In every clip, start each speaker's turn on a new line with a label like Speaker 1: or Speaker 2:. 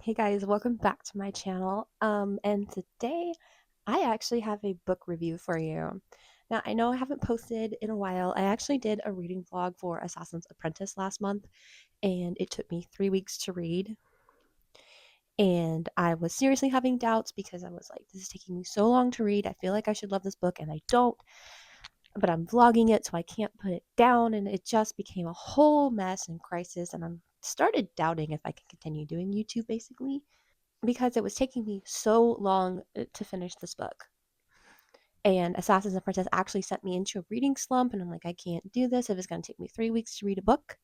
Speaker 1: Hey guys, welcome back to my channel. And today I actually have a book review for you. Now, I know I haven't posted in a while. I actually did a reading vlog for Assassin's Apprentice last month, and it took me 3 weeks to read. And I was seriously having doubts because I was like, this is taking me so long to read. I feel like I should love this book, and I don't, but I'm vlogging it, so I can't put it down. And it just became a whole mess and crisis. And I started doubting if I could continue doing YouTube basically, because it was taking me so long to finish this book. And Assassin's Apprentice actually sent me into a reading slump, and I'm like, I can't do this if it's going to take me 3 weeks to read a book.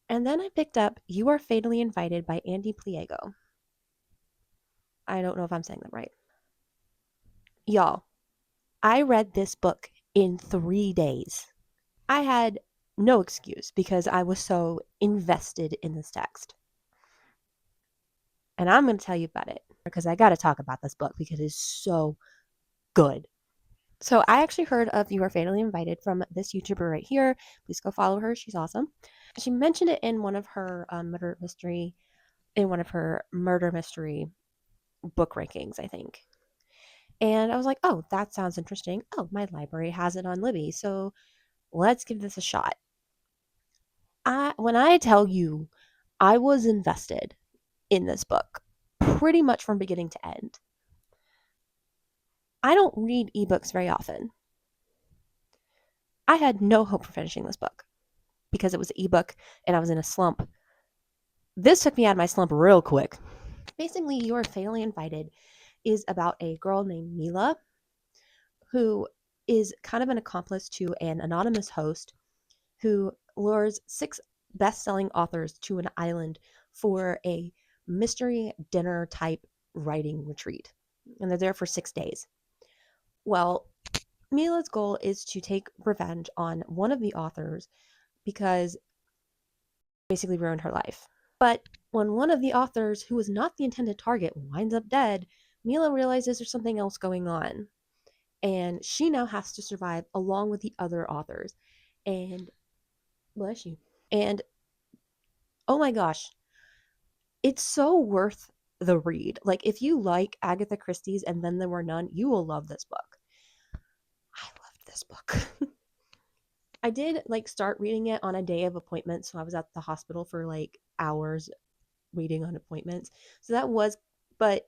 Speaker 1: And then I picked up You Are Fatally Invited by Andy Pliego. I don't know if I'm saying that right. Y'all, I read this book in 3 days. I had no excuse because I was so invested in this text. And I'm going to tell you about it because I got to talk about this book because it's so good. So I actually heard of You Are Fatally Invited from this YouTuber right here. Please go follow her. She's awesome. She mentioned it in one of her murder mystery book rankings, I think. And I was like, oh, that sounds interesting. Oh, my library has it on Libby, so let's give this a shot. When I tell you, I was invested in this book pretty much from beginning to end. I don't read ebooks very often. I had no hope for finishing this book because it was an ebook and I was in a slump. This took me out of my slump real quick. Basically, You Are Fatally Invited is about a girl named Mila who is kind of an accomplice to an anonymous host who lures 6 best-selling authors to an island for a mystery dinner type writing retreat. And they're there for 6 days. Well, Mila's goal is to take revenge on one of the authors because basically ruined her life. But when one of the authors, who was not the intended target, winds up dead, Mila realizes there's something else going on. And she now has to survive along with the other authors. And bless you. And oh my gosh, it's so worth the read. Like, if you like Agatha Christie's And Then There Were None, you will love this book. I loved this book. I did like start reading it on a day of appointment, so I was at the hospital for like hours waiting on appointments. So that was, but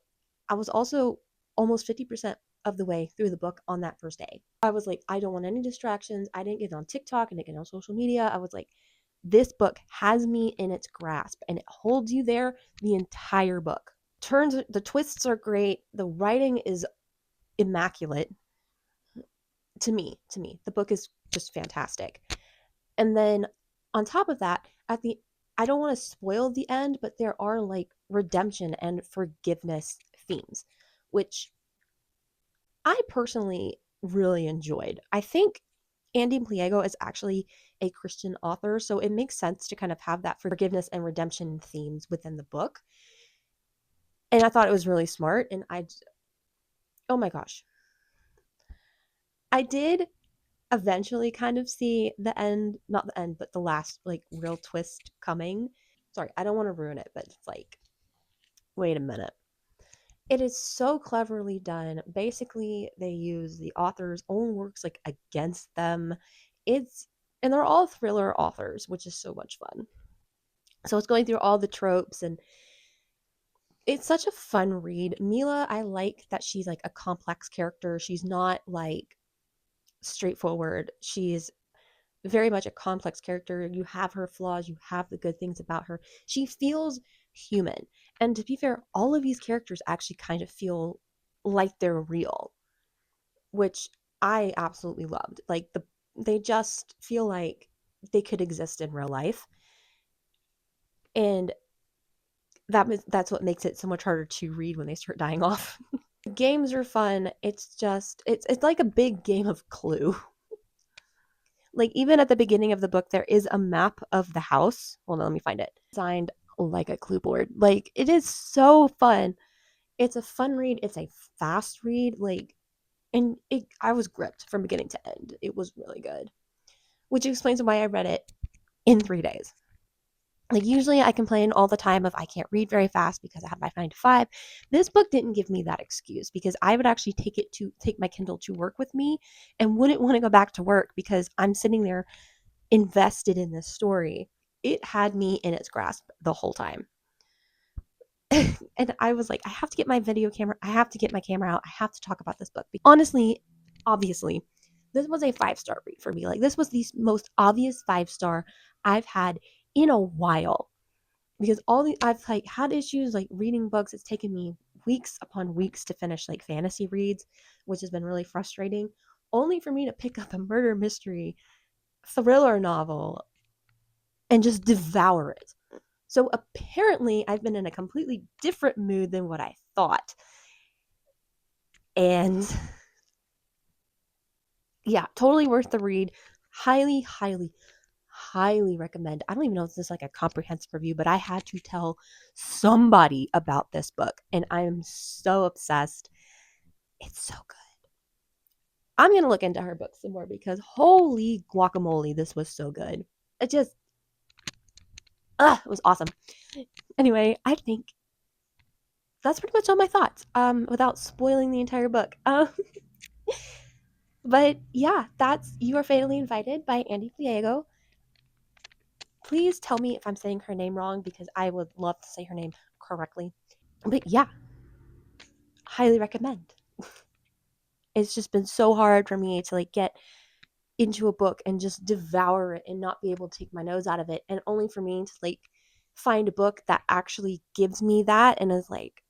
Speaker 1: I was also almost 50% of the way through the book on that first day. I was like, I don't want any distractions. I didn't get on TikTok, I didn't get on social media. I was like, this book has me in its grasp and it holds you there the entire book. The twists are great. The writing is immaculate to me. The book is just fantastic. And then on top of that, I don't want to spoil the end, but there are like redemption and forgiveness themes, which I personally really enjoyed. I think Andy Pliego is actually a Christian author, so it makes sense to kind of have that forgiveness and redemption themes within the book. And I thought it was really smart. And oh my gosh, I did eventually kind of see the end, not the end, but the last like real twist coming. Sorry, I don't want to ruin it, but it's like, wait a minute. It is so cleverly done. Basically, they use the author's own works like against them. It's and they're all thriller authors, which is so much fun. So it's going through all the tropes and it's such a fun read. Mila, I like that she's like a complex character. She's not like straightforward. She's very much a complex character. You have her flaws, you have the good things about her. She feels human. And to be fair, all of these characters actually kind of feel like they're real, which I absolutely loved. They just feel like they could exist in real life. And that's what makes it so much harder to read when they start dying off. Games are fun. It's like a big game of Clue. Like, even at the beginning of the book, there is a map of the house. Hold on, let me find it. Designed like a clue board. Like, it is so fun. It's a fun read. It's a fast read. I was gripped from beginning to end. It was really good, which explains why I read it in 3 days. Like usually I complain all the time of I can't read very fast because I have my 9 to 5. This book didn't give me that excuse because I would actually take my Kindle to work with me and wouldn't want to go back to work because I'm sitting there invested in this story. It had me in its grasp the whole time. And I was like, I have to get my video camera. I have to get my camera out. I have to talk about this book. Honestly, obviously, this was a 5-star read for me. Like this was the most obvious 5-star I've had in a while. Because I've like had issues like reading books. It's taken me weeks upon weeks to finish like fantasy reads, which has been really frustrating. Only for me to pick up a murder mystery thriller novel and just devour it. So apparently, I've been in a completely different mood than what I thought. And yeah, totally worth the read. Highly, highly, highly recommend. I don't even know if this is like a comprehensive review, but I had to tell somebody about this book, and I am so obsessed. It's so good. I'm going to look into her book some more because holy guacamole, this was so good. It just, it was awesome. Anyway, I think that's pretty much all my thoughts, without spoiling the entire book. But yeah, that's You Are Fatally Invited by Andy Pliego. Please tell me if I'm saying her name wrong because I would love to say her name correctly. But yeah, highly recommend. It's just been so hard for me to like get into a book and just devour it and not be able to take my nose out of it, and only for me to like find a book that actually gives me that and is like,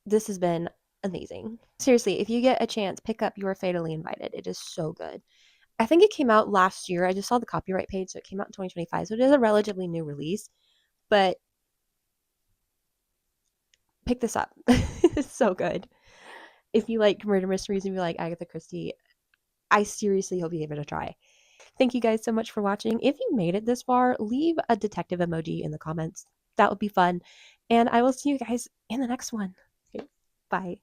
Speaker 1: this has been amazing. Seriously, if you get a chance, pick up You Are Fatally Invited. It is so good. I think it came out last year. I just saw the copyright page, so it came out in 2025. So it is a relatively new release, but pick this up. It's so good. If you like murder mysteries and you like Agatha Christie, I seriously hope you give it a try. Thank you guys so much for watching. If you made it this far, leave a detective emoji in the comments. That would be fun. And I will see you guys in the next one. Okay, bye.